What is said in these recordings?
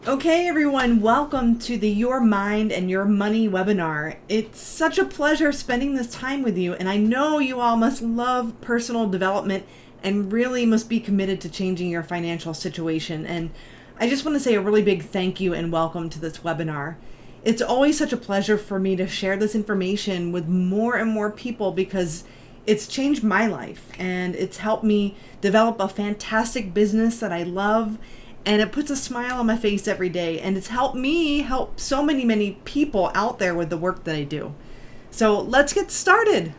Okay, everyone, welcome to the Your Mind and Your Money webinar. It's such a pleasure spending this time with you, and I know you all must love personal development and really must be committed to changing your financial situation. And I just want to say a really big thank you and welcome to this webinar. It's always such a pleasure for me to share this information with more and more people because it's changed my life and it's helped me develop a fantastic business that I love. And it puts a smile on my face every day. And it's helped me help so many people out there with the work that I do. So let's get started.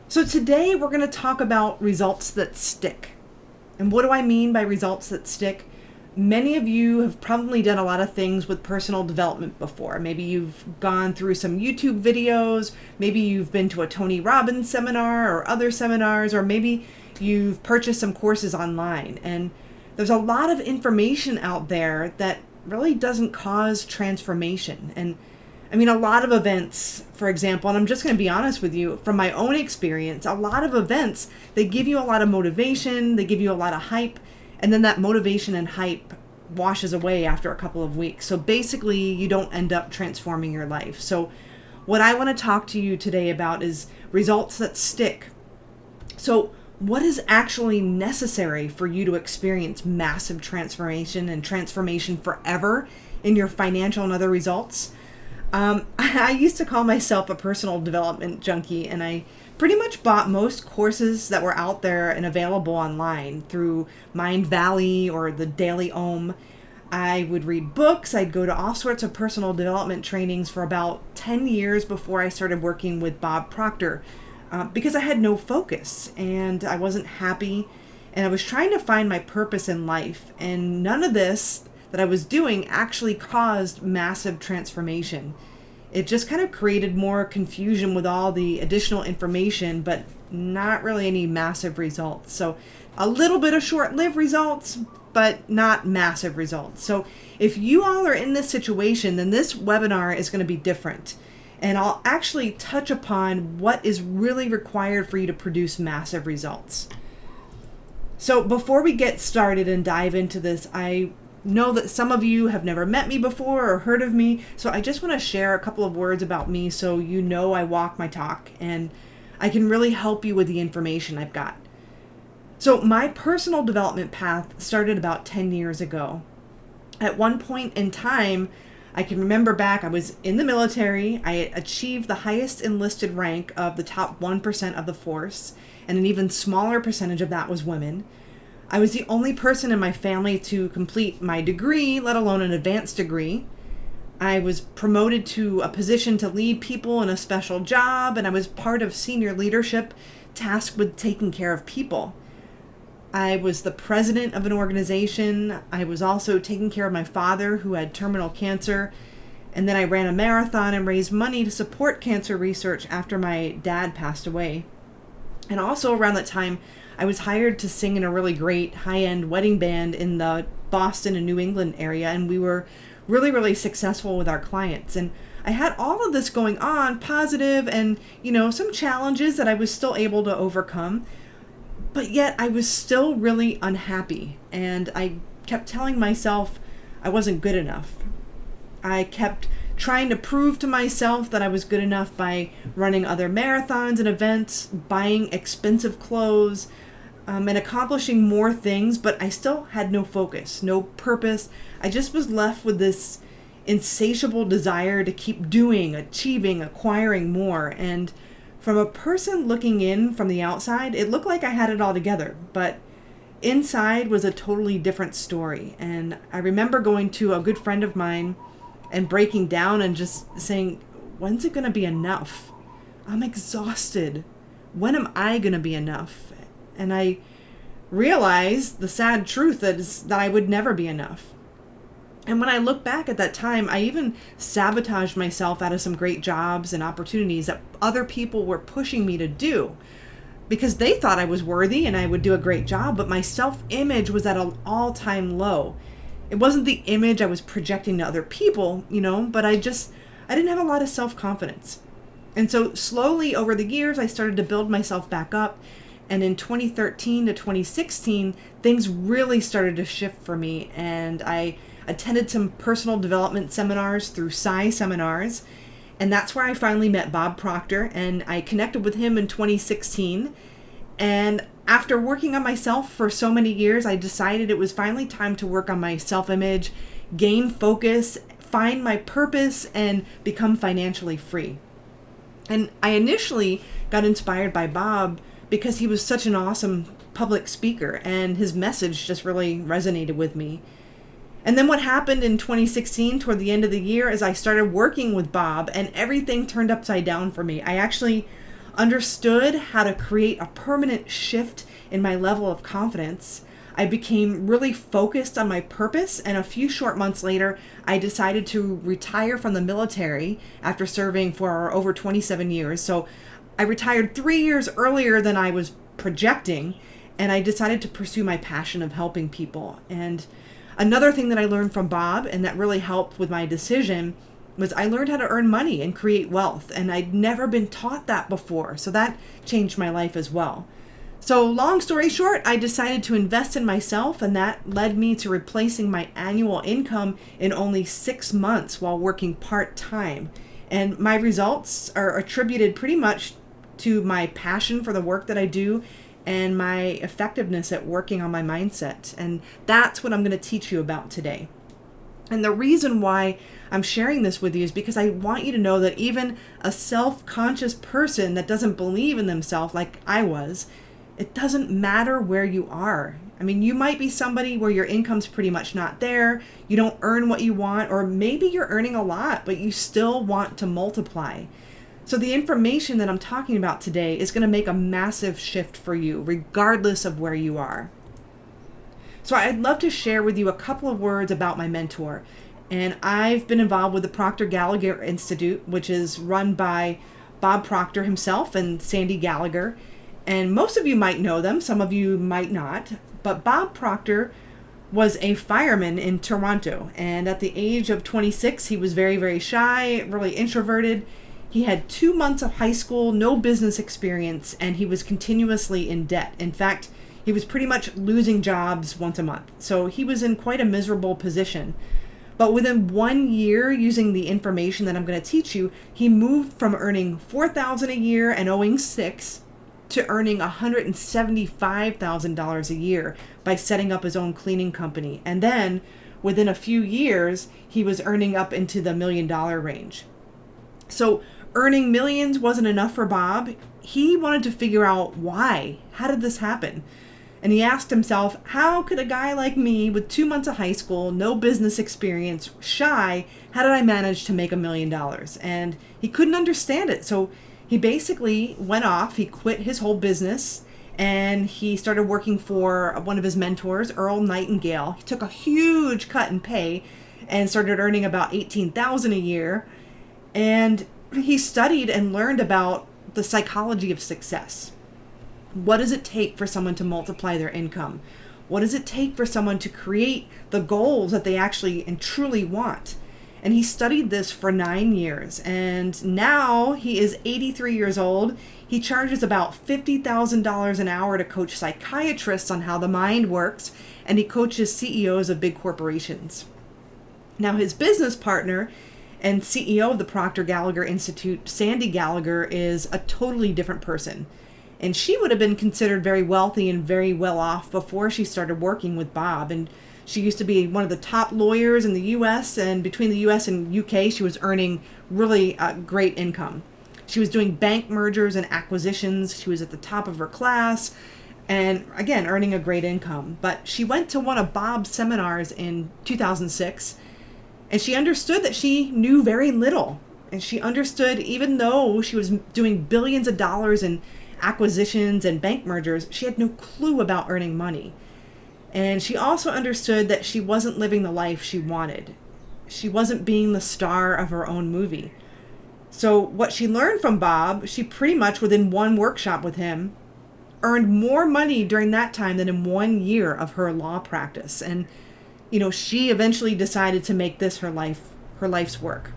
So today we're going to talk about results that stick. And what do I mean by results that stick? Many of you have probably done a lot of things with personal development before. Maybe you've gone through some YouTube videos. Maybe you've been to a Tony Robbins seminar or other seminars, or maybe you've purchased some courses online. And there's a lot of information out there that really doesn't cause transformation. And I mean, a lot of events, for example, and I'm just going to be honest with you, from my own experience, a lot of events, they give you a lot of motivation, they give you a lot of hype, and then that motivation and hype washes away after a couple of weeks. So basically, you don't end up transforming your life. So what I want to talk to you today about is results that stick. So what is actually necessary for you to experience massive transformation and transformation forever in your financial and other results? I used to call myself a personal development junkie, and I pretty much bought most courses that were out there and available online through Mindvalley or the Daily Om. I would read books. I'd go to all sorts of personal development trainings for about 10 years before I started working with Bob Proctor. Because I had no focus and I wasn't happy and I was trying to find my purpose in life, and none of this that I was doing actually caused massive transformation. It just kind of created more confusion with all the additional information, but not really any massive results. So a little bit of short-lived results, but not massive results. So if you all are in this situation, then this webinar is going to be different. And I'll actually touch upon what is really required for you to produce massive results. So before we get started and dive into this, I know that some of you have never met me before or heard of me. So I just want to share a couple of words about me so you know I walk my talk and I can really help you with the information I've got. So my personal development path started about 10 years ago. At one point in time, I can remember back, I was in the military. I achieved the highest enlisted rank of the top 1% of the force, and an even smaller percentage of that was women. I was the only person in my family to complete my degree, let alone an advanced degree. I was promoted to a position to lead people in a special job, and I was part of senior leadership tasked with taking care of people. I was the president of an organization. I was also taking care of my father who had terminal cancer. And then I ran a marathon and raised money to support cancer research after my dad passed away. And also around that time, I was hired to sing in a really great high-end wedding band in the Boston and New England area. And we were really successful with our clients. And I had all of this going on, positive and, some challenges that I was still able to overcome. But yet I was still really unhappy, and I kept telling myself I wasn't good enough. I kept trying to prove to myself that I was good enough by running other marathons and events, buying expensive clothes, and accomplishing more things, but I still had no focus, no purpose. I just was left with this insatiable desire to keep doing, achieving, acquiring more. And from a person looking in from the outside, it looked like I had it all together, but inside was a totally different story. And I remember going to a good friend of mine and breaking down and just saying, when's it going to be enough? I'm exhausted. When am I going to be enough? And I realized the sad truth that I would never be enough. And when I look back at that time, I even sabotaged myself out of some great jobs and opportunities that other people were pushing me to do because they thought I was worthy and I would do a great job, but my self-image was at an all-time low. It wasn't the image I was projecting to other people, but I didn't have a lot of self-confidence. And so slowly over the years, I started to build myself back up. And in 2013 to 2016, things really started to shift for me. And I attended some personal development seminars through Sci Seminars. And that's where I finally met Bob Proctor. And I connected with him in 2016. And after working on myself for so many years, I decided it was finally time to work on my self-image, gain focus, find my purpose, and become financially free. And I initially got inspired by Bob because he was such an awesome public speaker and his message just really resonated with me. And then what happened in 2016 toward the end of the year is I started working with Bob and everything turned upside down for me. I actually understood how to create a permanent shift in my level of confidence. I became really focused on my purpose, and a few short months later, I decided to retire from the military after serving for over 27 years. So I retired 3 years earlier than I was projecting, and I decided to pursue my passion of helping people. And another thing that I learned from Bob, and that really helped with my decision, was I learned how to earn money and create wealth, and I'd never been taught that before, so that changed my life as well. So long story short, I decided to invest in myself, and that led me to replacing my annual income in only 6 months while working part-time. And my results are attributed pretty much to my passion for the work that I do and my effectiveness at working on my mindset. And that's what I'm going to teach you about today. And the reason why I'm sharing this with you is because I want you to know that even a self-conscious person that doesn't believe in themselves like I was, it doesn't matter where you are. I mean, you might be somebody where your income's pretty much not there, you don't earn what you want, or maybe you're earning a lot, but you still want to multiply. So the information that I'm talking about today is going to make a massive shift for you, regardless of where you are. So I'd love to share with you a couple of words about my mentor. And I've been involved with the Proctor Gallagher Institute, which is run by Bob Proctor himself and Sandy Gallagher. And most of you might know them, some of you might not. But Bob Proctor was a fireman in Toronto. And at the age of 26, he was very, very shy, really introverted. He had 2 months of high school, no business experience, and he was continuously in debt. In fact, he was pretty much losing jobs once a month. So he was in quite a miserable position. But within 1 year, using the information that I'm going to teach you, he moved from earning $4,000 a year and owing $6,000 to earning $175,000 a year by setting up his own cleaning company. And then within a few years, he was earning up into the $1 million range. So earning millions wasn't enough for Bob. He wanted to figure out why. How did this happen? And he asked himself, how could a guy like me with 2 months of high school, no business experience, shy, how did I manage to make $1 million? And he couldn't understand it. So he basically went off, he quit his whole business, and he started working for one of his mentors, Earl Nightingale. He took a huge cut in pay and started earning about $18,000 a year. And he studied and learned about the psychology of success. What does it take for someone to multiply their income? What does it take for someone to create the goals that they actually and truly want? And he studied this for 9 years. And now he is 83 years old. He charges about $50,000 an hour to coach psychiatrists on how the mind works. And he coaches CEOs of big corporations. Now his business partner and CEO of the Proctor Gallagher Institute, Sandy Gallagher, is a totally different person. And she would have been considered very wealthy and very well off before she started working with Bob. And she used to be one of the top lawyers in the U.S. And between the U.S. and U.K., she was earning really great income. She was doing bank mergers and acquisitions. She was at the top of her class. And again, earning a great income. But she went to one of Bob's seminars in 2006. And she understood that she knew very little. And she understood, even though she was doing billions of dollars in acquisitions and bank mergers, she had no clue about earning money. And she also understood that she wasn't living the life she wanted. She wasn't being the star of her own movie. So what she learned from Bob, she pretty much within one workshop with him, earned more money during that time than in 1 year of her law practice. And she eventually decided to make this her life's work.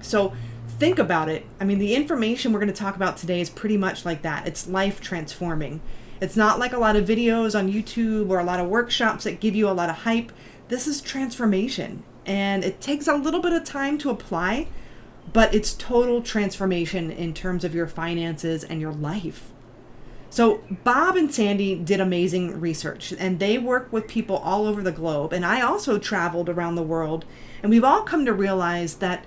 So think about it. I mean, the information we're going to talk about today is pretty much like that. It's life transforming. It's not like a lot of videos on YouTube or a lot of workshops that give you a lot of hype. This is transformation, and it takes a little bit of time to apply, but it's total transformation in terms of your finances and your life. So Bob and Sandy did amazing research, and they work with people all over the globe. And I also traveled around the world, and we've all come to realize that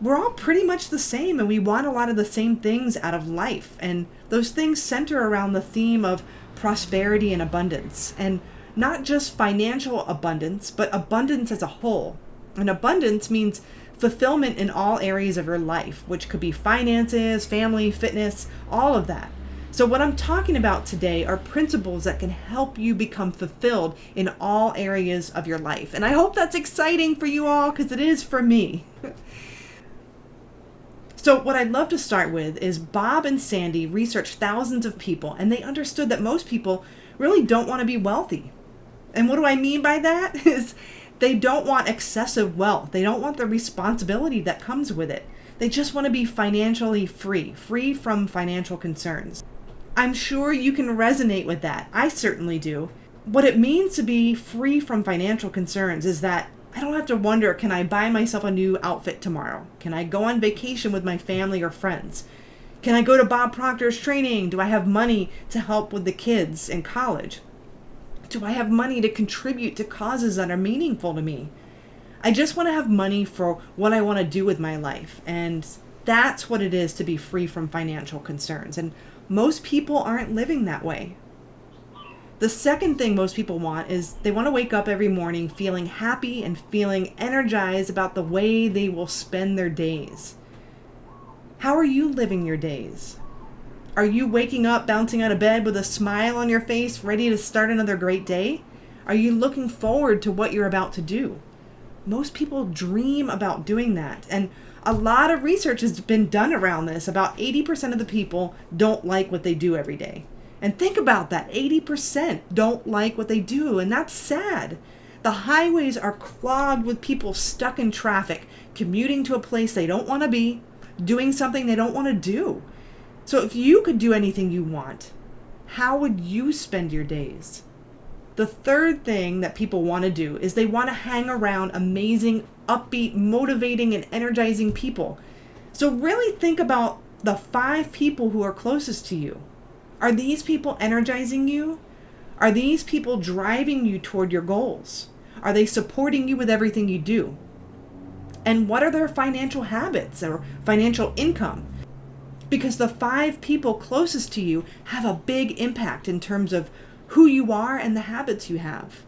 we're all pretty much the same, and we want a lot of the same things out of life. And those things center around the theme of prosperity and abundance, and not just financial abundance, but abundance as a whole. And abundance means fulfillment in all areas of your life, which could be finances, family, fitness, all of that. So what I'm talking about today are principles that can help you become fulfilled in all areas of your life. And I hope that's exciting for you all, because it is for me. So what I'd love to start with is Bob and Sandy researched thousands of people, and they understood that most people really don't want to be wealthy. And what do I mean by that? Is they don't want excessive wealth. They don't want the responsibility that comes with it. They just want to be financially free from financial concerns. I'm sure you can resonate with that. I certainly do. What it means to be free from financial concerns is that I don't have to wonder, can I buy myself a new outfit tomorrow? Can I go on vacation with my family or friends? Can I go to Bob Proctor's training? Do I have money to help with the kids in college? Do I have money to contribute to causes that are meaningful to me? I just want to have money for what I want to do with my life. And that's what it is to be free from financial concerns. And most people aren't living that way. The second thing most people want is they want to wake up every morning feeling happy and feeling energized about the way they will spend their days. How are you living your days? Are you waking up, bouncing out of bed with a smile on your face, ready to start another great day? Are you looking forward to what you're about to do? Most people dream about doing that. And a lot of research has been done around this. About 80% of the people don't like what they do every day. And think about that, 80% don't like what they do, and that's sad. The highways are clogged with people stuck in traffic, commuting to a place they don't want to be, doing something they don't want to do. So if you could do anything you want, how would you spend your days? The third thing that people want to do is they want to hang around amazing, upbeat, motivating, and energizing people. So really think about the 5 people who are closest to you. Are these people energizing you? Are these people driving you toward your goals? Are they supporting you with everything you do? And what are their financial habits or financial income? Because the 5 people closest to you have a big impact in terms of who you are and the habits you have.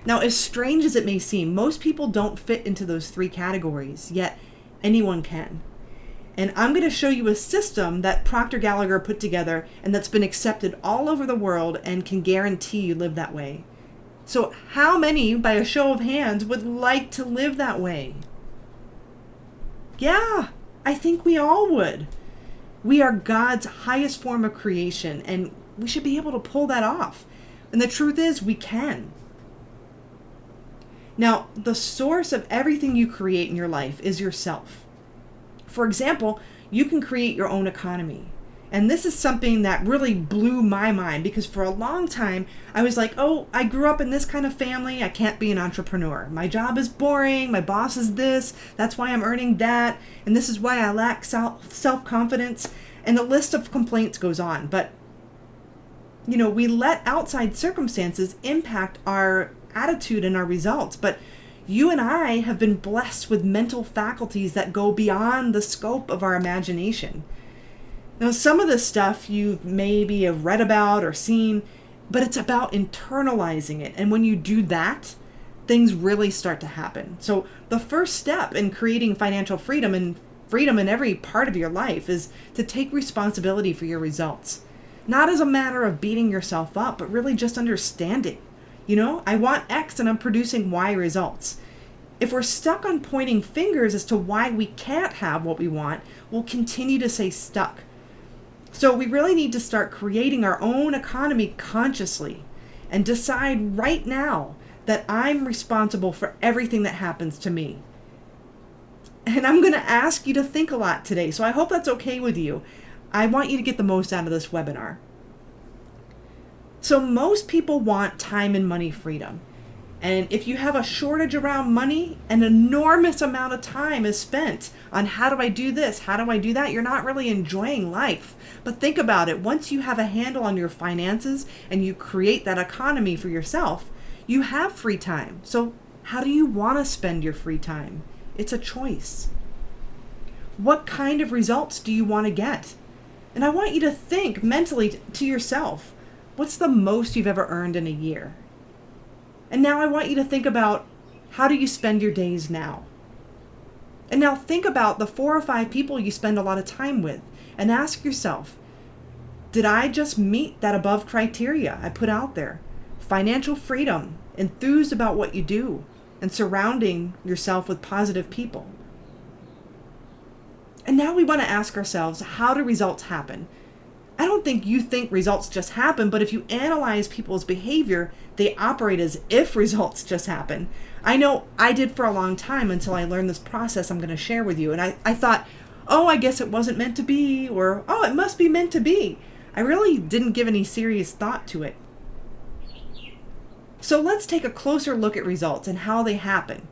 Now, as strange as it may seem, most people don't fit into those 3 categories, yet anyone can. And I'm going to show you a system that Proctor Gallagher put together and that's been accepted all over the world and can guarantee you live that way. So how many, by a show of hands, would like to live that way? Yeah, I think we all would. We are God's highest form of creation, and we should be able to pull that off. And the truth is, we can. Now, the source of everything you create in your life is yourself. For example, you can create your own economy. And this is something that really blew my mind, because for a long time, I was like, oh, I grew up in this kind of family. I can't be an entrepreneur. My job is boring. My boss is this. That's why I'm earning that. And this is why I lack self-confidence. And the list of complaints goes on. But, we let outside circumstances impact our attitude and our results. But you and I have been blessed with mental faculties that go beyond the scope of our imagination. Now, some of this stuff you maybe have read about or seen, but it's about internalizing it. And when you do that, things really start to happen. So the first step in creating financial freedom and freedom in every part of your life is to take responsibility for your results. Not as a matter of beating yourself up, but really just understanding. I want X and I'm producing Y results. If we're stuck on pointing fingers as to why we can't have what we want, we'll continue to stay stuck. So we really need to start creating our own economy consciously and decide right now that I'm responsible for everything that happens to me. And I'm going to ask you to think a lot today, so I hope that's okay with you. I want you to get the most out of this webinar. So most people want time and money freedom. And if you have a shortage around money, an enormous amount of time is spent on how do I do this? How do I do that? You're not really enjoying life. But think about it. Once you have a handle on your finances and you create that economy for yourself, you have free time. So how do you want to spend your free time? It's a choice. What kind of results do you want to get? And I want you to think mentally to yourself, what's the most you've ever earned in a year? And now I want you to think about, how do you spend your days now? And now think about the 4 or 5 people you spend a lot of time with and ask yourself, did I just meet that above criteria I put out there? Financial freedom, enthused about what you do, and surrounding yourself with positive people. And now we want to ask ourselves, how do results happen? I don't think you think results just happen, but if you analyze people's behavior, they operate as if results just happen. I know I did for a long time until I learned this process I'm going to share with you. And I thought, oh, I guess it wasn't meant to be, or, oh, it must be meant to be. I really didn't give any serious thought to it. So let's take a closer look at results and how they happen.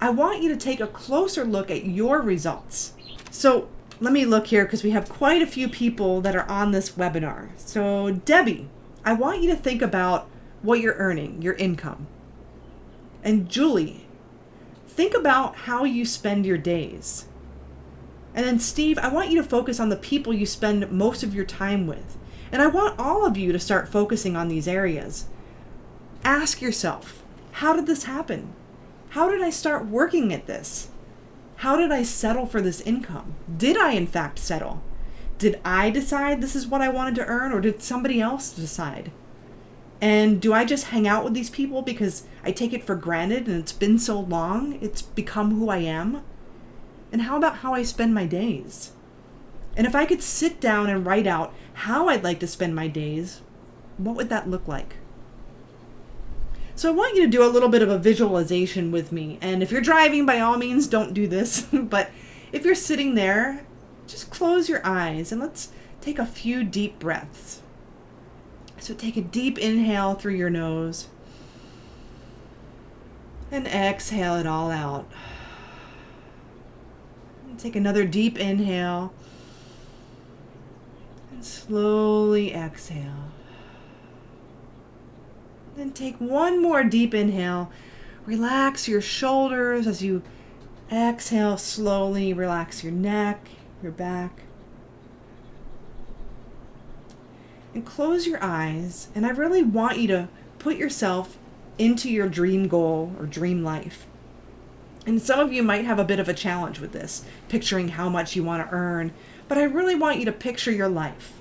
I want you to take a closer look at your results. So let me look here because we have quite a few people that are on this webinar. So Debbie, I want you to think about what you're earning, your income. And Julie, think about how you spend your days. And then Steve, I want you to focus on the people you spend most of your time with. And I want all of you to start focusing on these areas. Ask yourself, how did this happen? How did I start working at this? How did I settle for this income? Did I in fact settle? Did I decide this is what I wanted to earn, or did somebody else decide? And do I just hang out with these people because I take it for granted and it's been so long, it's become who I am? And how about how I spend my days? And if I could sit down and write out how I'd like to spend my days, what would that look like? So I want you to do a little bit of a visualization with me. And if you're driving, by all means, don't do this. But if you're sitting there, just close your eyes and let's take a few deep breaths. So take a deep inhale through your nose and exhale it all out. And take another deep inhale and slowly exhale. Then take one more deep inhale. Relax your shoulders as you exhale slowly. Relax your neck, your back. And close your eyes. And I really want you to put yourself into your dream goal or dream life. And some of you might have a bit of a challenge with this, picturing how much you want to earn. But I really want you to picture your life.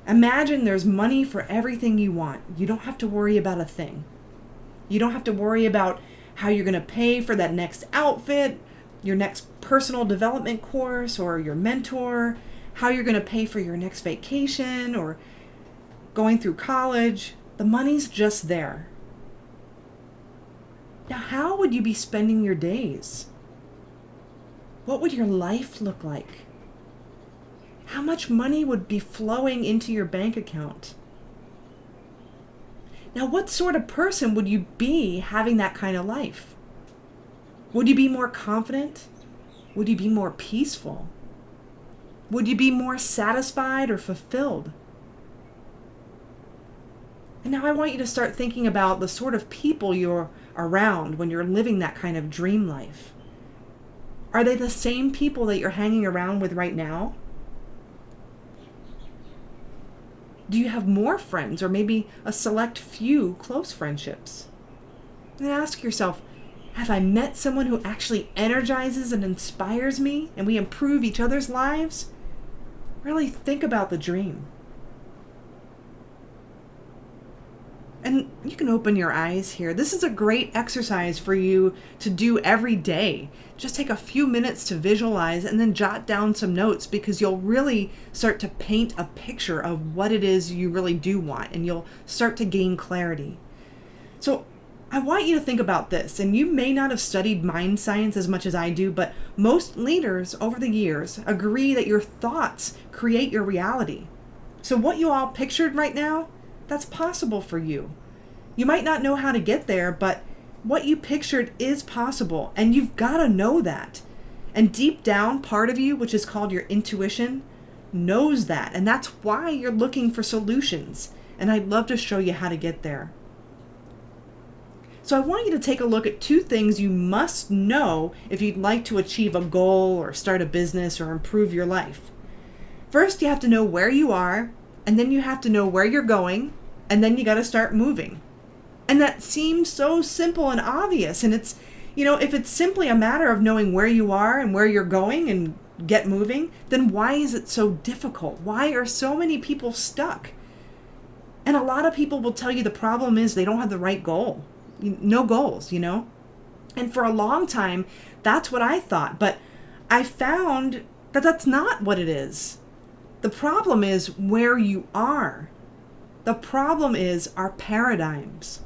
Imagine there's money for everything you want. You don't have to worry about a thing. You don't have to worry about how you're going to pay for that next outfit, your next personal development course, or your mentor, how you're going to pay for your next vacation, or going through college. The money's just there. Now, how would you be spending your days? What would your life look like? How much money would be flowing into your bank account? Now, what sort of person would you be having that kind of life? Would you be more confident? Would you be more peaceful? Would you be more satisfied or fulfilled? And now I want you to start thinking about the sort of people you're around when you're living that kind of dream life. Are they the same people that you're hanging around with right now? Do you have more friends, or maybe a select few close friendships? And ask yourself, have I met someone who actually energizes and inspires me, and we improve each other's lives? Really think about the dream. And you can open your eyes here. This is a great exercise for you to do every day. Just take a few minutes to visualize and then jot down some notes, because you'll really start to paint a picture of what it is you really do want, and you'll start to gain clarity. So I want you to think about this, and you may not have studied mind science as much as I do, but most leaders over the years agree that your thoughts create your reality. So what you all pictured right now, That's possible for you. You might not know how to get there, but what you pictured is possible, and you've got to know that. And deep down, part of you, which is called your intuition, knows that, and that's why you're looking for solutions. And I'd love to show you how to get there. So I want you to take a look at 2 things you must know if you'd like to achieve a goal or start a business or improve your life. First, you have to know where you are, and then you have to know where you're going, and then you got to start moving. And that seems so simple and obvious. And it's, if it's simply a matter of knowing where you are and where you're going and get moving, then why is it so difficult? Why are so many people stuck? And a lot of people will tell you the problem is they don't have the right goal. No goals, And for a long time, that's what I thought. But I found that that's not what it is. The problem is where you are. The problem is our paradigms.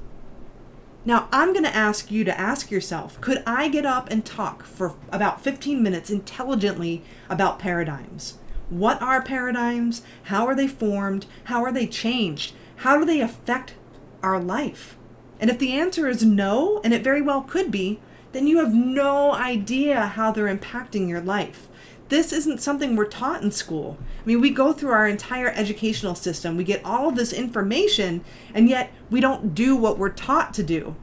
Now, I'm going to ask you to ask yourself, could I get up and talk for about 15 minutes intelligently about paradigms? What are paradigms? How are they formed? How are they changed? How do they affect our life? And if the answer is no, and it very well could be, then you have no idea how they're impacting your life. This isn't something we're taught in school. I mean, we go through our entire educational system. We get all of this information, and yet we don't do what we're taught to do.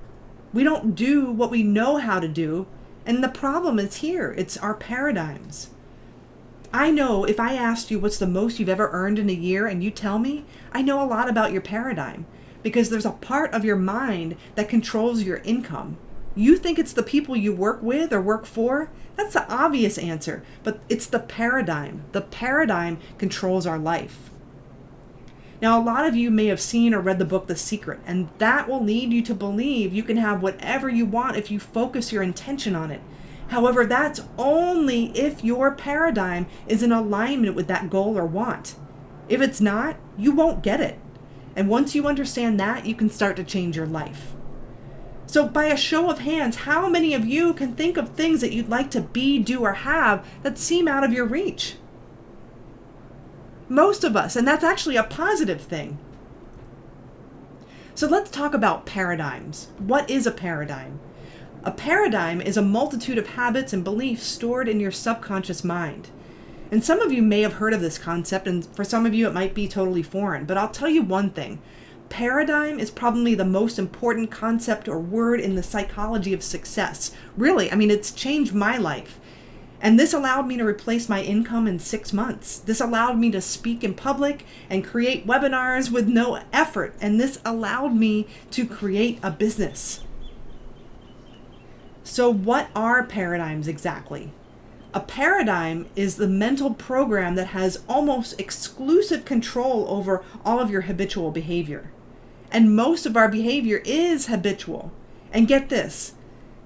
We don't do what we know how to do. And the problem is here. It's our paradigms. I know if I asked you what's the most you've ever earned in a year and you tell me, I know a lot about your paradigm because there's a part of your mind that controls your income. You think it's the people you work with or work for? That's the obvious answer, but it's the paradigm. The paradigm controls our life. Now, a lot of you may have seen or read the book The Secret, and that will lead you to believe you can have whatever you want if you focus your intention on it. However, that's only if your paradigm is in alignment with that goal or want. If it's not, you won't get it. And once you understand that, you can start to change your life. So by a show of hands, how many of you can think of things that you'd like to be, do, or have that seem out of your reach? Most of us, and that's actually a positive thing. So let's talk about paradigms. What is a paradigm? A paradigm is a multitude of habits and beliefs stored in your subconscious mind. And some of you may have heard of this concept, and for some of you it might be totally foreign, but I'll tell you one thing. Paradigm is probably the most important concept or word in the psychology of success. Really, it's changed my life. And this allowed me to replace my income in 6 months. This allowed me to speak in public and create webinars with no effort. And this allowed me to create a business. So what are paradigms exactly? A paradigm is the mental program that has almost exclusive control over all of your habitual behavior. And most of our behavior is habitual. And get this,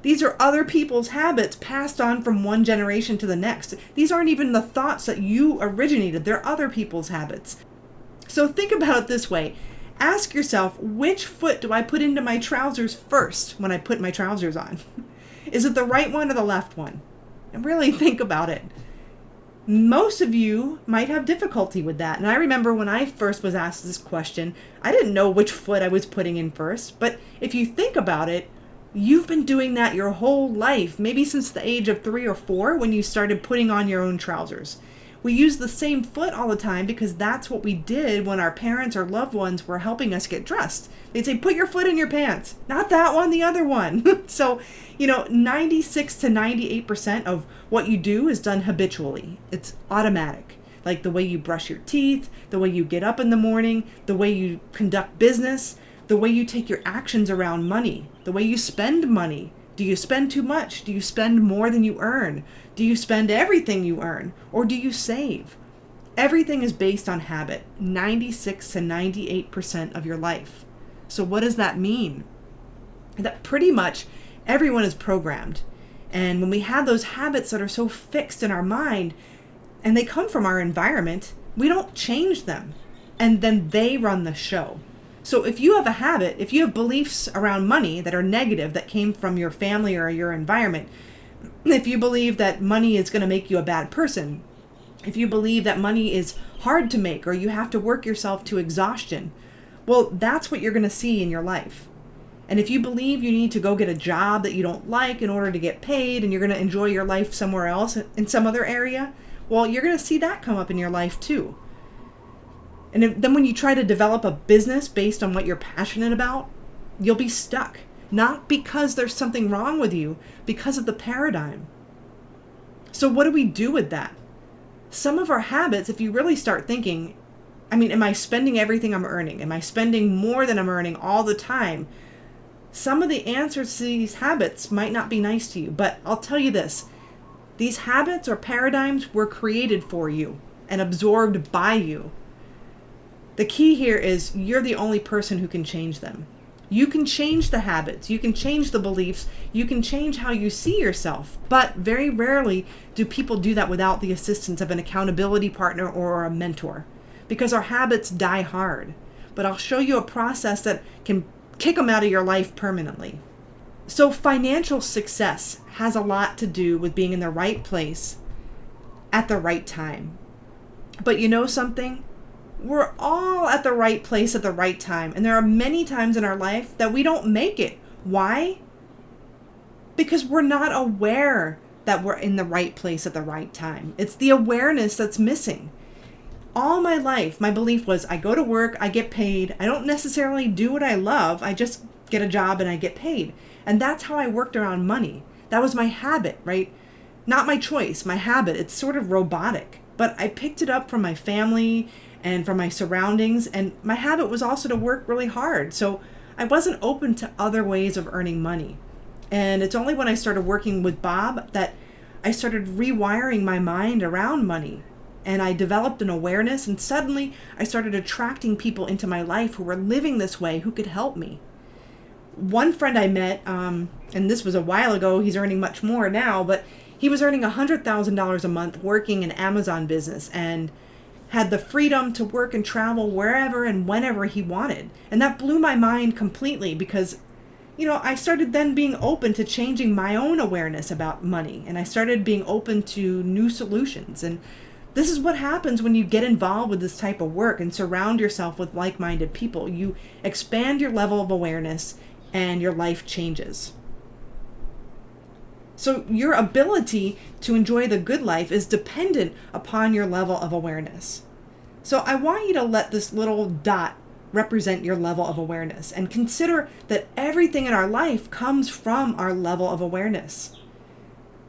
these are other people's habits passed on from one generation to the next. These aren't even the thoughts that you originated. They're other people's habits. So think about it this way. Ask yourself, which foot do I put into my trousers first when I put my trousers on? Is it the right one or the left one? And really think about it. Most of you might have difficulty with that. And I remember when I first was asked this question, I didn't know which foot I was putting in first. But if you think about it, you've been doing that your whole life, maybe since the age of 3 or 4 when you started putting on your own trousers. We use the same foot all the time because that's what we did when our parents or loved ones were helping us get dressed. They'd say, put your foot in your pants. Not that one, the other one. So, 96 to 98% of what you do is done habitually. It's automatic. Like the way you brush your teeth, the way you get up in the morning, the way you conduct business, the way you take your actions around money, the way you spend money. Do you spend too much? Do you spend more than you earn? Do you spend everything you earn? Or do you save? Everything is based on habit, 96 to 98% of your life. So what does that mean? That pretty much everyone is programmed. And when we have those habits that are so fixed in our mind, and they come from our environment, we don't change them. And then they run the show. So if you have a habit, if you have beliefs around money that are negative that came from your family or your environment, if you believe that money is going to make you a bad person, if you believe that money is hard to make or you have to work yourself to exhaustion, Well, that's what you're going to see in your life. And if you believe you need to go get a job that you don't like in order to get paid, and you're going to enjoy your life somewhere else in some other area, well, you're going to see that come up in your life too. And then when you try to develop a business based on what you're passionate about, you'll be stuck. Not because there's something wrong with you, because of the paradigm. So what do we do with that? Some of our habits, if you really start thinking, am I spending everything I'm earning? Am I spending more than I'm earning all the time? Some of the answers to these habits might not be nice to you, but I'll tell you this. These habits or paradigms were created for you and absorbed by you. The key here is you're the only person who can change them. You can change the habits, you can change the beliefs, you can change how you see yourself, but very rarely do people do that without the assistance of an accountability partner or a mentor, because our habits die hard. But I'll show you a process that can kick them out of your life permanently. So financial success has a lot to do with being in the right place at the right time. But you know something? We're all at the right place at the right time. And there are many times in our life that we don't make it. Why? Because we're not aware that we're in the right place at the right time. It's the awareness that's missing. All my life, my belief was I go to work, I get paid. I don't necessarily do what I love. I just get a job and I get paid. And that's how I worked around money. That was my habit, right? Not my choice, my habit. It's sort of robotic. But I picked it up from my family and from my surroundings, and my habit was also to work really hard. So I wasn't open to other ways of earning money. And it's only when I started working with Bob that I started rewiring my mind around money. And I developed an awareness, and suddenly I started attracting people into my life who were living this way, who could help me. One friend I met, and this was a while ago, he's earning much more now, but he was earning $100,000 a month working in Amazon business and had the freedom to work and travel wherever and whenever he wanted. And that blew my mind completely because, I started then being open to changing my own awareness about money. And I started being open to new solutions. And this is what happens when you get involved with this type of work and surround yourself with like-minded people. You expand your level of awareness and your life changes. So your ability to enjoy the good life is dependent upon your level of awareness. So I want you to let this little dot represent your level of awareness and consider that everything in our life comes from our level of awareness.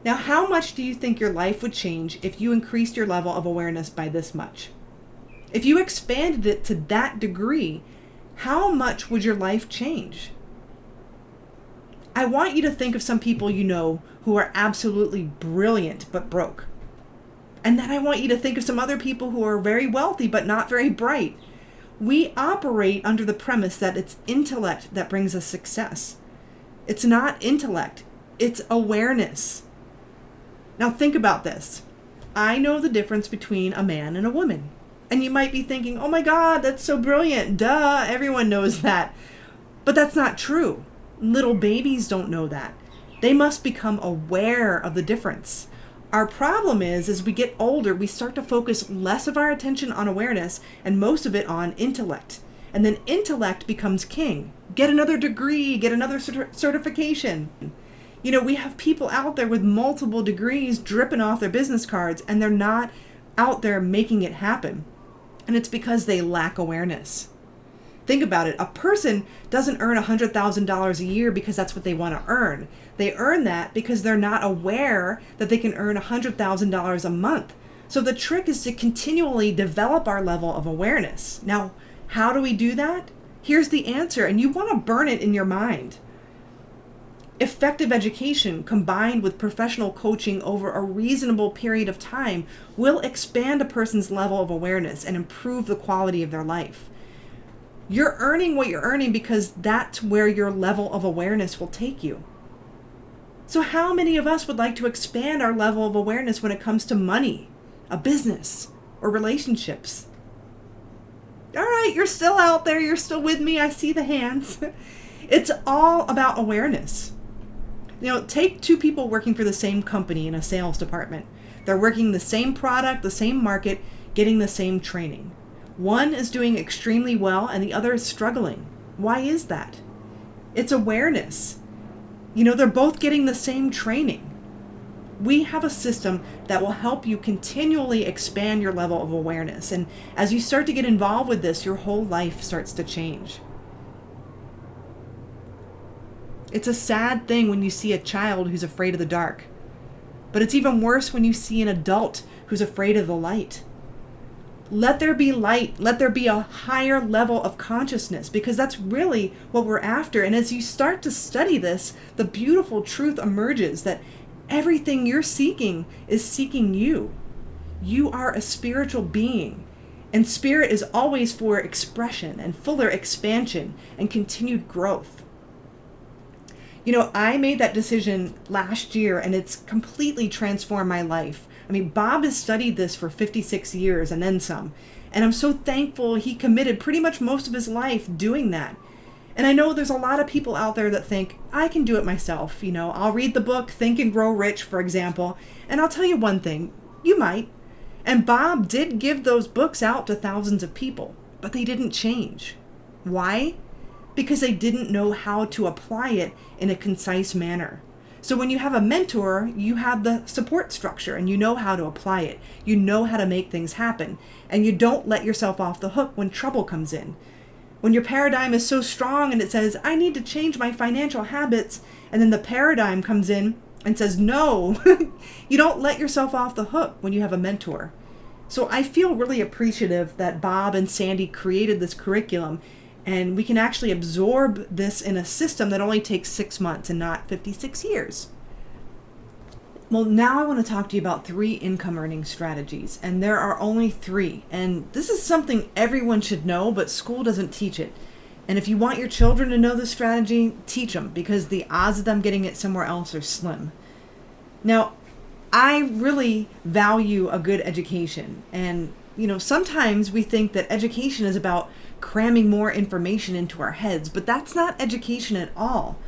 Now, how much do you think your life would change if you increased your level of awareness by this much? If you expanded it to that degree, how much would your life change? I want you to think of some people you know who are absolutely brilliant but broke. And then I want you to think of some other people who are very wealthy but not very bright. We operate under the premise that it's intellect that brings us success. It's not intellect, it's awareness. Now think about this. I know the difference between a man and a woman. And you might be thinking, oh my God, that's so brilliant. Duh, everyone knows that. But that's not true. Little babies don't know that. They must become aware of the difference. Our problem is, as we get older, we start to focus less of our attention on awareness and most of it on intellect. And then intellect becomes king. Get another degree, get another certification. We have people out there with multiple degrees dripping off their business cards, and they're not out there making it happen. And it's because they lack awareness. Think about it. A person doesn't earn $100,000 a year because that's what they want to earn. They earn that because they're not aware that they can earn $100,000 a month. So the trick is to continually develop our level of awareness. Now, how do we do that? Here's the answer, and you want to burn it in your mind. Effective education combined with professional coaching over a reasonable period of time will expand a person's level of awareness and improve the quality of their life. You're earning what you're earning because that's where your level of awareness will take you. So how many of us would like to expand our level of awareness when it comes to money, a business, or relationships? All right, you're still out there. You're still with me. I see the hands. It's all about awareness. Take two people working for the same company in a sales department. They're working the same product, the same market, getting the same training. One is doing extremely well and the other is struggling. Why is that? It's awareness. They're both getting the same training. We have a system that will help you continually expand your level of awareness. And as you start to get involved with this, your whole life starts to change. It's a sad thing when you see a child who's afraid of the dark. But it's even worse when you see an adult who's afraid of the light. Let there be light. Let there be a higher level of consciousness, because that's really what we're after. And as you start to study this, the beautiful truth emerges that everything you're seeking is seeking you. You are a spiritual being, and spirit is always for expression and fuller expansion and continued growth. I made that decision last year, and it's completely transformed my life. Bob has studied this for 56 years and then some, and I'm so thankful he committed pretty much most of his life doing that. And I know there's a lot of people out there that think, I can do it myself. I'll read the book Think and Grow Rich, for example, and I'll tell you one thing, you might. And Bob did give those books out to thousands of people, but they didn't change. Why? Because they didn't know how to apply it in a concise manner. So when you have a mentor, you have the support structure and you know how to apply it. You know how to make things happen, and you don't let yourself off the hook when trouble comes in. When your paradigm is so strong and it says, I need to change my financial habits, and then the paradigm comes in and says, no, you don't let yourself off the hook when you have a mentor. So I feel really appreciative that Bob and Sandy created this curriculum, and we can actually absorb this in a system that only takes 6 months and not 56 years. Well, now I want to talk to you about 3 income earning strategies, and there are only 3. And this is something everyone should know, but school doesn't teach it. And if you want your children to know this strategy, teach them, because the odds of them getting it somewhere else are slim. Now, I really value a good education. And, sometimes we think that education is about cramming more information into our heads, but that's not education at all.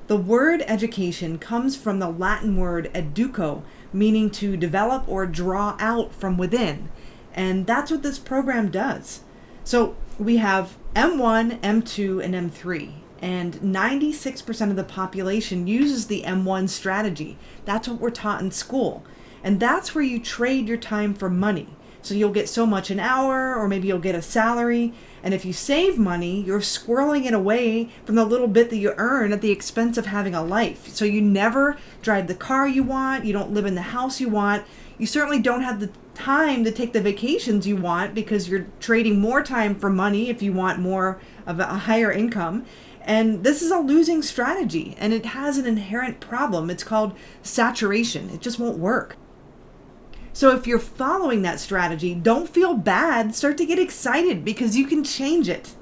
The word education comes from the Latin word educo, meaning to develop or draw out from within. And that's what this program does. So we have M1, M2, and M3. And 96% of the population uses the M1 strategy. That's what we're taught in school. And that's where you trade your time for money. So you'll get so much an hour, or maybe you'll get a salary. And if you save money, you're squirreling it away from the little bit that you earn at the expense of having a life. So you never drive the car you want. You don't live in the house you want. You certainly don't have the time to take the vacations you want, because you're trading more time for money if you want more of a higher income. And this is a losing strategy, and it has an inherent problem. It's called saturation. It just won't work. So if you're following that strategy, don't feel bad. Start to get excited, because you can change it.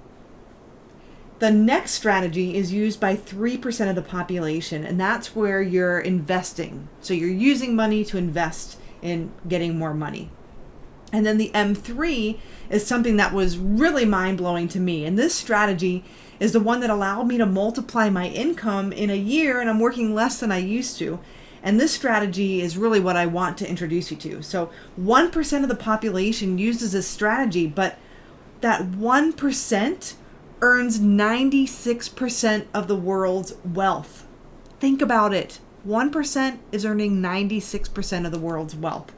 The next strategy is used by 3% of the population, and that's where you're investing. So you're using money to invest in getting more money. And then the M3 is something that was really mind-blowing to me. And this strategy is the one that allowed me to multiply my income in a year, and I'm working less than I used to. And this strategy is really what I want to introduce you to. So 1% of the population uses this strategy, but that 1% earns 96% of the world's wealth. Think about it. 1% is earning 96% of the world's wealth.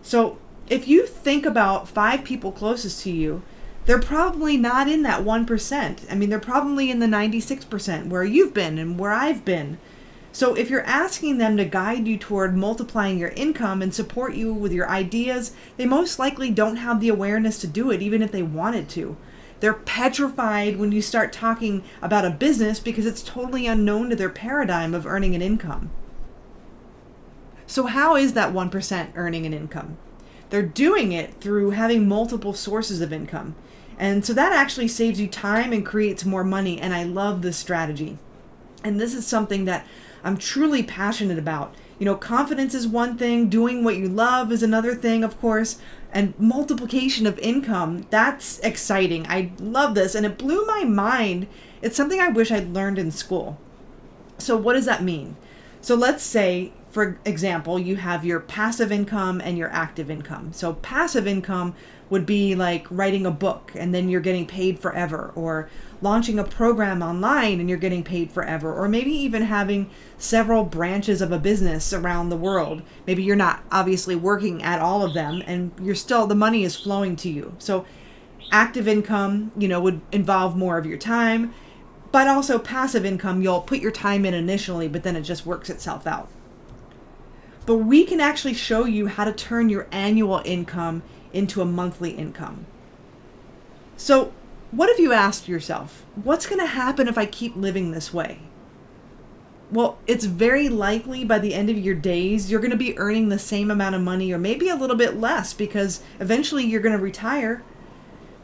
So if you think about 5 people closest to you, they're probably not in that 1%. They're probably in the 96% where you've been and where I've been. So if you're asking them to guide you toward multiplying your income and support you with your ideas, they most likely don't have the awareness to do it, even if they wanted to. They're petrified when you start talking about a business, because it's totally unknown to their paradigm of earning an income. So how is that 1% earning an income? They're doing it through having multiple sources of income. And so that actually saves you time and creates more money. And I love this strategy. And this is something that I'm truly passionate about. Confidence is one thing, doing what you love is another thing, of course, and multiplication of income, that's exciting. I love this, and it blew my mind. It's something I wish I'd learned in school. So what does that mean? So let's say for example, you have your passive income and your active income. So passive income would be like writing a book and then you're getting paid forever, or launching a program online and you're getting paid forever, or maybe even having several branches of a business around the world. Maybe you're not obviously working at all of them and the money is flowing to you. So active income, would involve more of your time, but also passive income, you'll put your time in initially, but then it just works itself out. But we can actually show you how to turn your annual income into a monthly income. So what if you asked yourself, what's going to happen if I keep living this way? Well, it's very likely by the end of your days, you're going to be earning the same amount of money or maybe a little bit less, because eventually you're going to retire.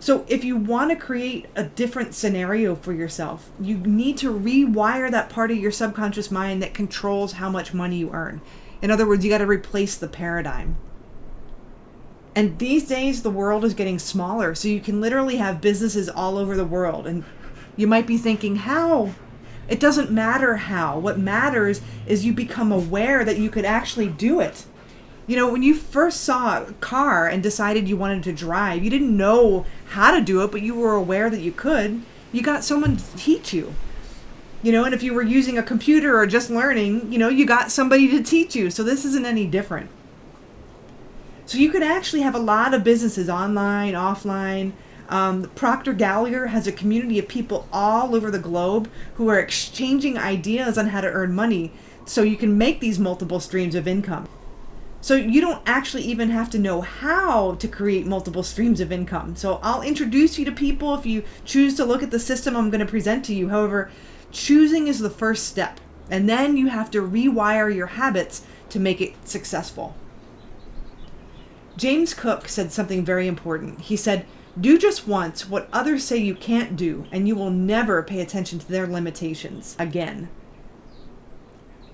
So if you want to create a different scenario for yourself, you need to rewire that part of your subconscious mind that controls how much money you earn. In other words, you got to replace the paradigm. And these days, the world is getting smaller, so you can literally have businesses all over the world. And you might be thinking, how? It doesn't matter how. What matters is you become aware that you could actually do it. When you first saw a car and decided you wanted to drive, you didn't know how to do it, but you were aware that you could. You got someone to teach you. And if you were using a computer or just learning, you got somebody to teach you. So this isn't any different. So you could actually have a lot of businesses online, offline. Procter Gallagher has a community of people all over the globe who are exchanging ideas on how to earn money so you can make these multiple streams of income. So you don't actually even have to know how to create multiple streams of income. So I'll introduce you to people if you choose to look at the system I'm going to present to you. However, choosing is the first step, and then you have to rewire your habits to make it successful. James Cook said something very important. He said, "Do just once what others say you can't do, and you will never pay attention to their limitations again."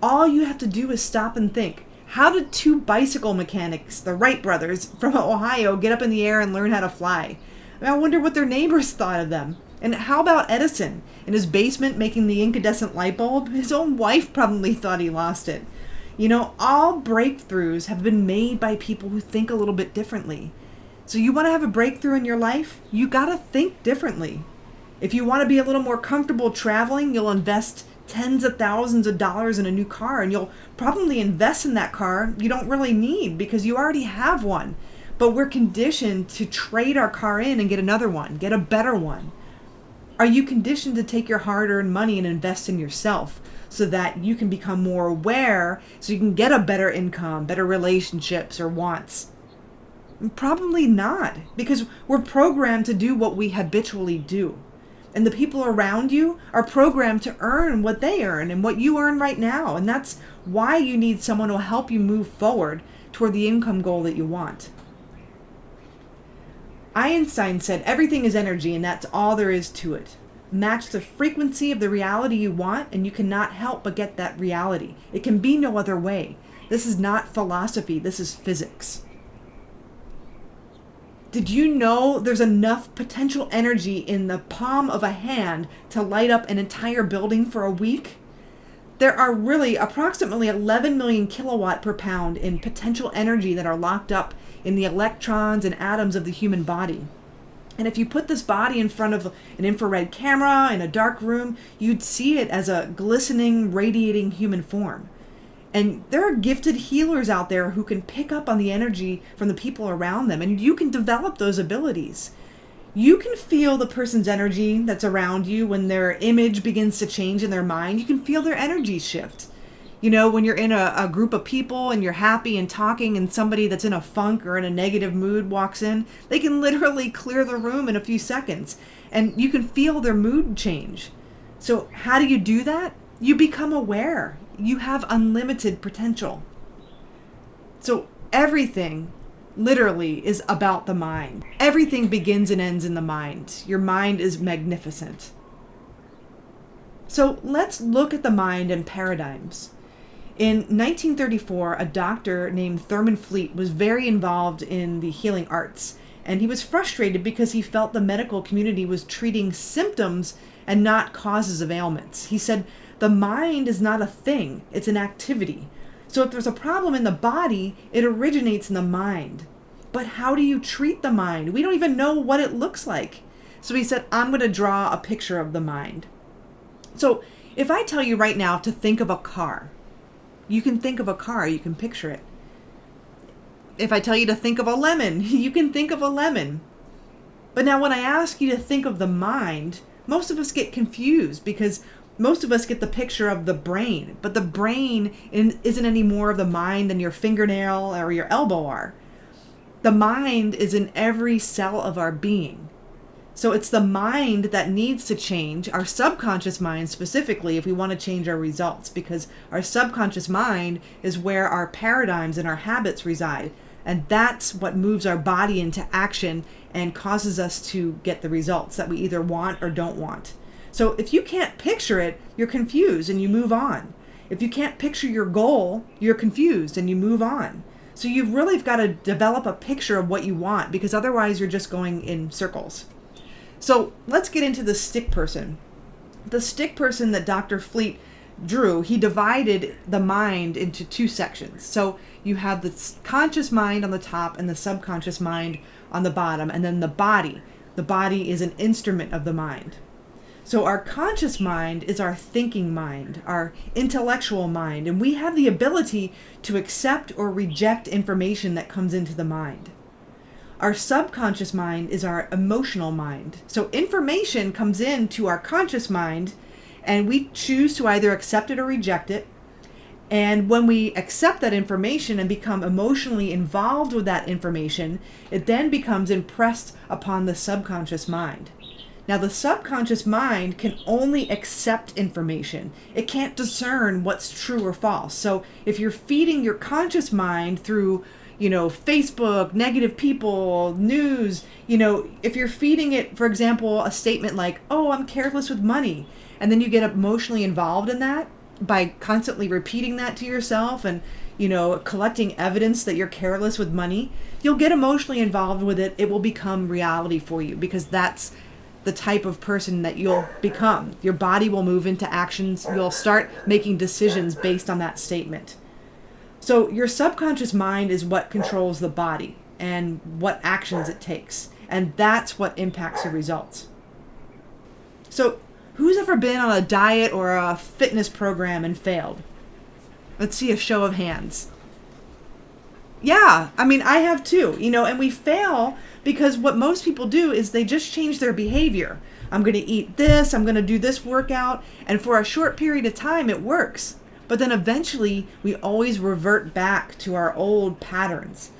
All you have to do is stop and think, how did two bicycle mechanics, the Wright brothers from Ohio, get up in the air and learn how to fly? I wonder what their neighbors thought of them. And how about Edison in his basement making the incandescent light bulb? His own wife probably thought he lost it. All breakthroughs have been made by people who think a little bit differently. So you want to have a breakthrough in your life? You got to think differently. If you want to be a little more comfortable traveling, you'll invest tens of thousands of dollars in a new car, and you'll probably invest in that car you don't really need because you already have one. But we're conditioned to trade our car in and get another one, get a better one. Are you conditioned to take your hard-earned money and invest in yourself so that you can become more aware, so you can get a better income, better relationships, or wants? Probably not, because we're programmed to do what we habitually do. And the people around you are programmed to earn what they earn and what you earn right now. And that's why you need someone who will help you move forward toward the income goal that you want. Einstein said everything is energy, and that's all there is to it. Match the frequency of the reality you want, and you cannot help but get that reality. It can be no other way. This is not philosophy, this is physics. Did you know there's enough potential energy in the palm of a hand to light up an entire building for a week? There are really approximately 11 million kilowatt per pound in potential energy that are locked up in the electrons and atoms of the human body. And if you put this body in front of an infrared camera in a dark room, you'd see it as a glistening, radiating human form. And there are gifted healers out there who can pick up on the energy from the people around them, and you can develop those abilities. You can feel the person's energy that's around you when their image begins to change in their mind. You can feel their energy shift. When you're in a group of people and you're happy and talking, and somebody that's in a funk or in a negative mood walks in, they can literally clear the room in a few seconds, and you can feel their mood change. So how do you do that? You become aware. You have unlimited potential. So everything literally is about the mind. Everything begins and ends in the mind. Your mind is magnificent. So let's look at the mind and paradigms. In 1934, a doctor named Thurman Fleet was very involved in the healing arts, and he was frustrated because he felt the medical community was treating symptoms and not causes of ailments. He said, "The mind is not a thing, it's an activity. So if there's a problem in the body, it originates in the mind. But how do you treat the mind? We don't even know what it looks like. So he said, I'm going to draw a picture of the mind. So if I tell you right now to think of a car, you can think of a car, you can picture it. If I tell you to think of a lemon, you can think of a lemon. But now when I ask you to think of the mind, most of us get confused because most of us get the picture of the brain, but the brain isn't any more of the mind than your fingernail or your elbow are. The mind is in every cell of our being. So it's the mind that needs to change, our subconscious mind specifically, if we want to change our results, because our subconscious mind is where our paradigms and our habits reside. And that's what moves our body into action and causes us to get the results that we either want or don't want. So if you can't picture it, you're confused and you move on. If you can't picture your goal, you're confused and you move on. So you've really got to develop a picture of what you want, because otherwise you're just going in circles. So let's get into the stick person. The stick person that Dr. Fleet drew, he divided the mind into two sections. So you have the conscious mind on the top and the subconscious mind on the bottom, and then the body. The body is an instrument of the mind. So our conscious mind is our thinking mind, our intellectual mind, and we have the ability to accept or reject information that comes into the mind. Our subconscious mind is our emotional mind. So information comes into our conscious mind, and we choose to either accept it or reject it. And when we accept that information and become emotionally involved with that information, it then becomes impressed upon the subconscious mind. Now, the subconscious mind can only accept information. It can't discern what's true or false. So if you're feeding your conscious mind through, Facebook, negative people, news, if you're feeding it, for example, a statement like, oh, I'm careless with money, and then you get emotionally involved in that by constantly repeating that to yourself and, collecting evidence that you're careless with money, you'll get emotionally involved with it. It will become reality for you, because that's the type of person that you'll become. Your body will move into actions. You'll start making decisions based on that statement. So your subconscious mind is what controls the body and what actions it takes. And that's what impacts your results. So who's ever been on a diet or a fitness program and failed? Let's see a show of hands. Yeah, I have too, and we fail because what most people do is they just change their behavior. I'm going to eat this, I'm going to do this workout, and for a short period of time it works. But then eventually we always revert back to our old patterns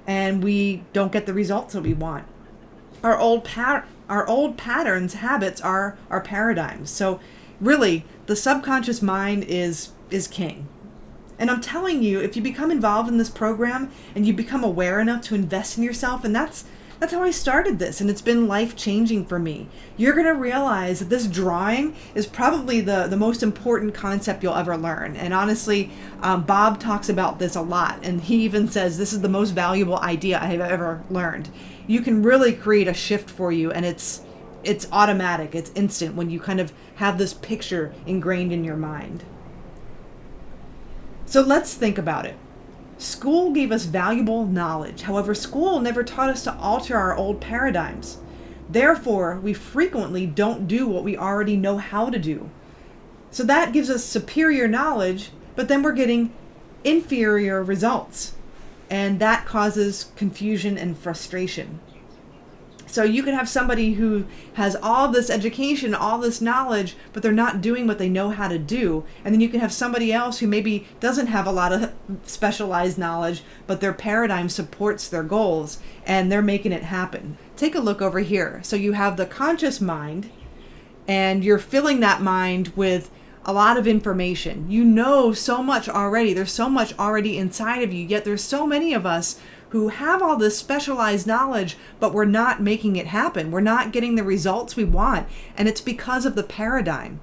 and we don't get the results that we want. Our old patterns, habits are our paradigms. So really, the subconscious mind is king. And I'm telling you, if you become involved in this program and you become aware enough to invest in yourself, and that's how I started this, and it's been life-changing for me. You're going to realize that this drawing is probably the most important concept you'll ever learn. And honestly, Bob talks about this a lot, and he even says this is the most valuable idea I have ever learned. You can really create a shift for you, and it's automatic, it's instant when you kind of have this picture ingrained in your mind. So let's think about it. School gave us valuable knowledge. However, school never taught us to alter our old paradigms. Therefore, we frequently don't do what we already know how to do. So that gives us superior knowledge, but then we're getting inferior results. And that causes confusion and frustration. So you can have somebody who has all this education, all this knowledge, but they're not doing what they know how to do. And then you can have somebody else who maybe doesn't have a lot of specialized knowledge, but their paradigm supports their goals and they're making it happen. Take a look over here. So you have the conscious mind, and you're filling that mind with a lot of information. You know so much already. There's so much already inside of you, yet there's so many of us who have all this specialized knowledge, but we're not making it happen. We're not getting the results we want, and it's because of the paradigm.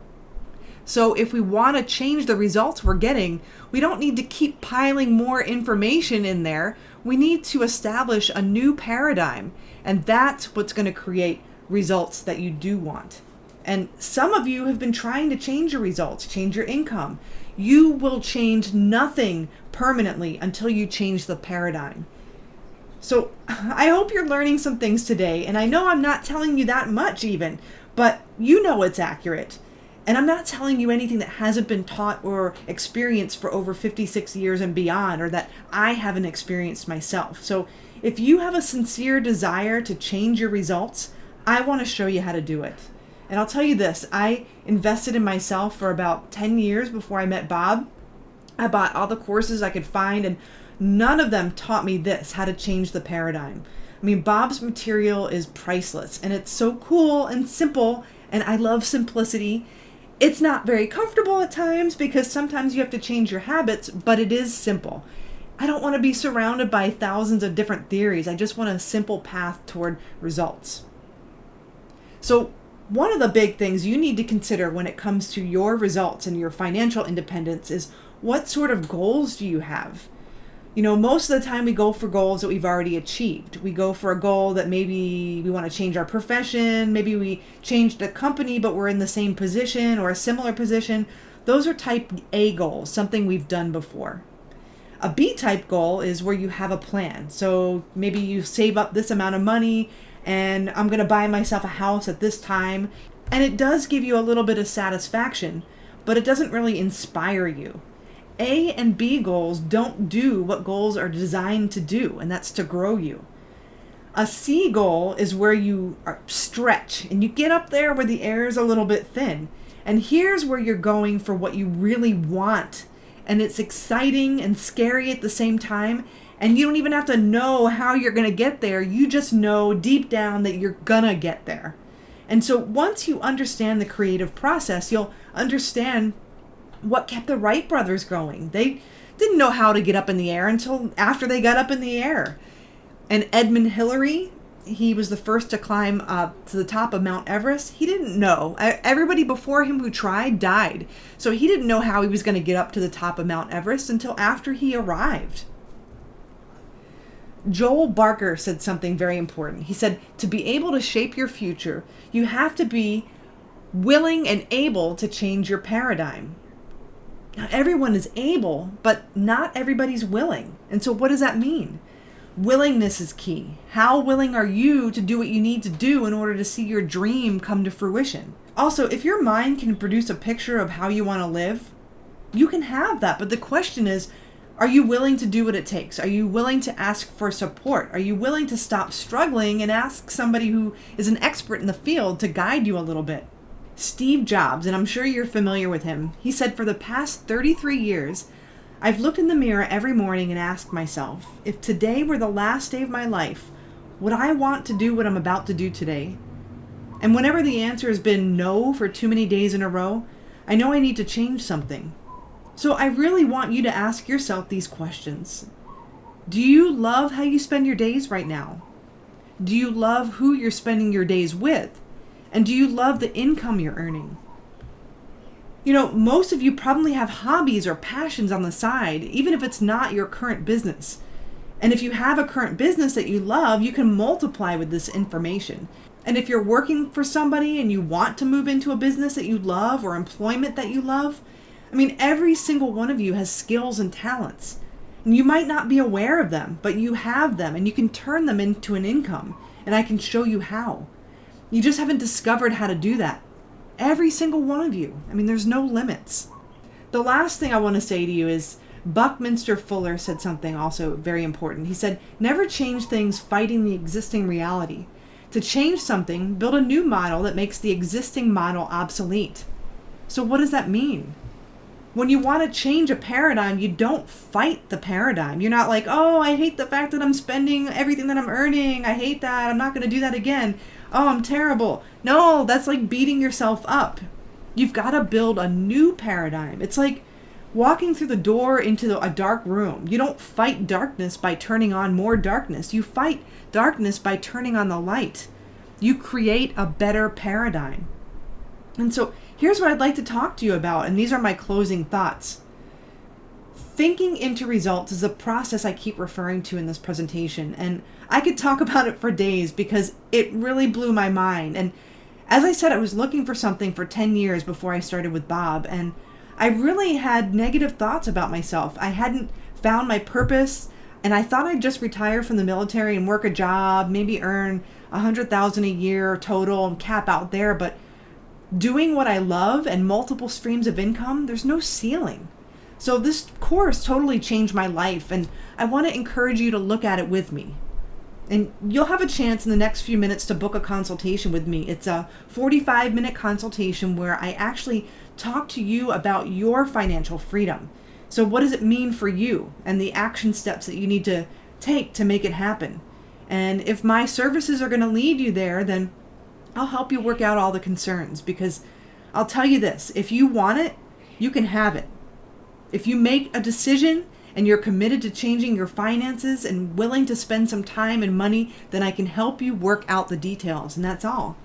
So if we want to change the results we're getting, we don't need to keep piling more information in there. We need to establish a new paradigm, and that's what's going to create results that you do want. And some of you have been trying to change your results, change your income. You will change nothing permanently until you change the paradigm. So I hope you're learning some things today, and I know I'm not telling you that much even, but you know it's accurate. And I'm not telling you anything that hasn't been taught or experienced for over 56 years and beyond, or that I haven't experienced myself. So if you have a sincere desire to change your results, I want to show you how to do it. And I'll tell you this, I invested in myself for about 10 years before I met Bob. I bought all the courses I could find, and none of them taught me this, how to change the paradigm. I mean, Bob's material is priceless, and it's so cool and simple, and I love simplicity. It's not very comfortable at times because sometimes you have to change your habits, but it is simple. I don't want to be surrounded by thousands of different theories. I just want a simple path toward results. So one of the big things you need to consider when it comes to your results and your financial independence is, what sort of goals do you have? You know, most of the time we go for goals that we've already achieved. We go for a goal that maybe we want to change our profession, maybe we changed a company but we're in the same position or a similar position. Those are type A goals, something we've done before. A B type goal is where you have a plan. So maybe you save up this amount of money and I'm going to buy myself a house at this time. And it does give you a little bit of satisfaction, but it doesn't really inspire you. A and B goals don't do what goals are designed to do, and that's to grow you. A C goal is where you stretch and you get up there where the air is a little bit thin. And here's where you're going for what you really want. And it's exciting and scary at the same time. And you don't even have to know how you're going to get there. You just know deep down that you're going to get there. And so once you understand the creative process, you'll understand what kept the Wright brothers going. They didn't know how to get up in the air until after they got up in the air. And Edmund Hillary, he was the first to climb to the top of Mount Everest. He didn't know. Everybody before him who tried died. So he didn't know how he was going to get up to the top of Mount Everest until after he arrived. Joel Barker said something very important. He said, to be able to shape your future, you have to be willing and able to change your paradigm. Now, everyone is able, but not everybody's willing. And so what does that mean? Willingness is key. How willing are you to do what you need to do in order to see your dream come to fruition? Also, if your mind can produce a picture of how you want to live, you can have that. But the question is, are you willing to do what it takes? Are you willing to ask for support? Are you willing to stop struggling and ask somebody who is an expert in the field to guide you a little bit? Steve Jobs, and I'm sure you're familiar with him, he said, for the past 33 years, I've looked in the mirror every morning and asked myself, if today were the last day of my life, would I want to do what I'm about to do today? And whenever the answer has been no for too many days in a row, I know I need to change something. So I really want you to ask yourself these questions. Do you love how you spend your days right now? Do you love who you're spending your days with? And do you love the income you're earning? You know, most of you probably have hobbies or passions on the side, even if it's not your current business. And if you have a current business that you love, you can multiply with this information. And if you're working for somebody and you want to move into a business that you love or employment that you love, I mean, every single one of you has skills and talents. And you might not be aware of them, but you have them and you can turn them into an income. And I can show you how. You just haven't discovered how to do that. Every single one of you. I mean, there's no limits. The last thing I want to say to you is Buckminster Fuller said something also very important. He said, never change things fighting the existing reality. To change something, build a new model that makes the existing model obsolete. So what does that mean? When you want to change a paradigm, you don't fight the paradigm. You're not like, oh, I hate the fact that I'm spending everything that I'm earning. I hate that. I'm not going to do that again. Oh, I'm terrible. No, that's like beating yourself up. You've got to build a new paradigm. It's like walking through the door into a dark room. You don't fight darkness by turning on more darkness. You fight darkness by turning on the light. You create a better paradigm. And so here's what I'd like to talk to you about, and these are my closing thoughts. Thinking into results is a process I keep referring to in this presentation, and I could talk about it for days because it really blew my mind. And as I said, I was looking for something for 10 years before I started with Bob, and I really had negative thoughts about myself. I hadn't found my purpose, and I thought I'd just retire from the military and work a job, maybe earn $100,000 a year total and cap out there. But doing what I love and multiple streams of income, there's no ceiling. So this course totally changed my life, and I want to encourage you to look at it with me. And you'll have a chance in the next few minutes to book a consultation with me. It's a 45-minute consultation where I actually talk to you about your financial freedom. So what does it mean for you and the action steps that you need to take to make it happen? And if my services are going to lead you there, then I'll help you work out all the concerns, because I'll tell you this, if you want it, you can have it. If you make a decision and you're committed to changing your finances and willing to spend some time and money, then I can help you work out the details, and that's all.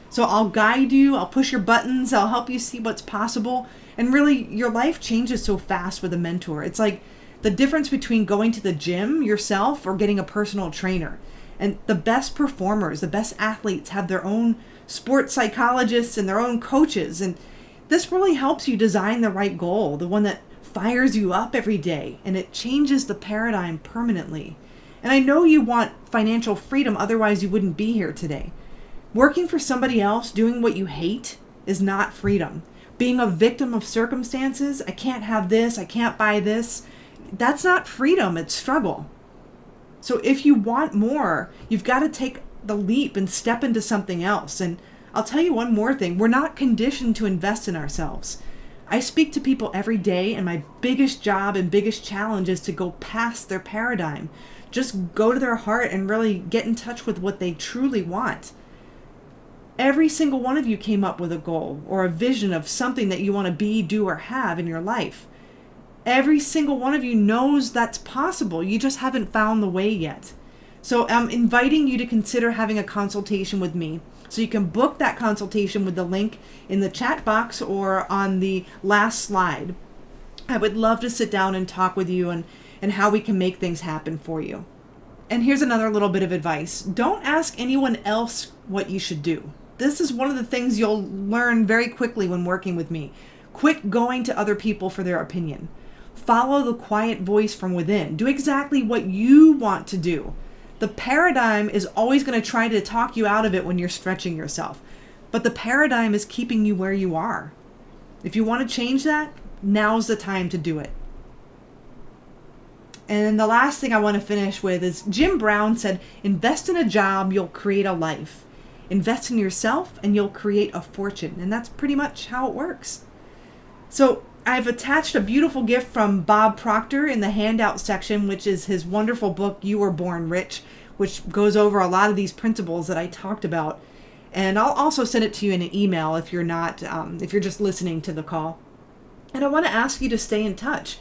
So I'll guide you, I'll push your buttons, I'll help you see what's possible. And really, your life changes so fast with a mentor. It's like the difference between going to the gym yourself or getting a personal trainer. And the best performers, the best athletes have their own sports psychologists and their own coaches. And this really helps you design the right goal, the one that fires you up every day, and it changes the paradigm permanently. And I know you want financial freedom, otherwise you wouldn't be here today. Working for somebody else, doing what you hate, is not freedom. Being a victim of circumstances, I can't have this, I can't buy this, that's not freedom, it's struggle. So if you want more, you've got to take the leap and step into something else. And I'll tell you one more thing, we're not conditioned to invest in ourselves. I speak to people every day, and my biggest job and biggest challenge is to go past their paradigm. Just go to their heart and really get in touch with what they truly want. Every single one of you came up with a goal or a vision of something that you want to be, do, or have in your life. Every single one of you knows that's possible. You just haven't found the way yet. So I'm inviting you to consider having a consultation with me. So you can book that consultation with the link in the chat box or on the last slide. I would love to sit down and talk with you and how we can make things happen for you. And here's another little bit of advice. Don't ask anyone else what you should do. This is one of the things you'll learn very quickly when working with me. Quit going to other people for their opinion. Follow the quiet voice from within. Do exactly what you want to do. The paradigm is always going to try to talk you out of it when you're stretching yourself. But the paradigm is keeping you where you are. If you want to change that, now's the time to do it. And the last thing I want to finish with is Jim Brown said, invest in a job, you'll create a life. Invest in yourself and you'll create a fortune. And that's pretty much how it works. So I've attached a beautiful gift from Bob Proctor in the handout section, which is his wonderful book, You Were Born Rich, which goes over a lot of these principles that I talked about. And I'll also send it to you in an email if you're not, if you're just listening to the call. And I want to ask you to stay in touch.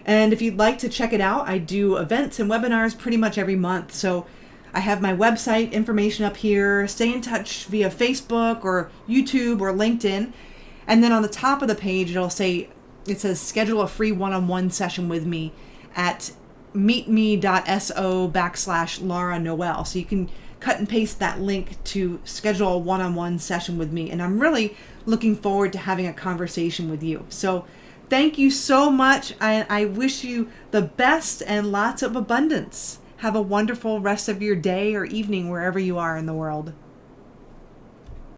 And if you'd like to check it out, I do events and webinars pretty much every month. So I have my website information up here. Stay in touch via Facebook or YouTube or LinkedIn. And then on the top of the page, it says schedule a free one-on-one session with me at meetme.so/Laura Noel. So you can cut and paste that link to schedule a one-on-one session with me. And I'm really looking forward to having a conversation with you. So thank you so much. I wish you the best and lots of abundance. Have a wonderful rest of your day or evening wherever you are in the world.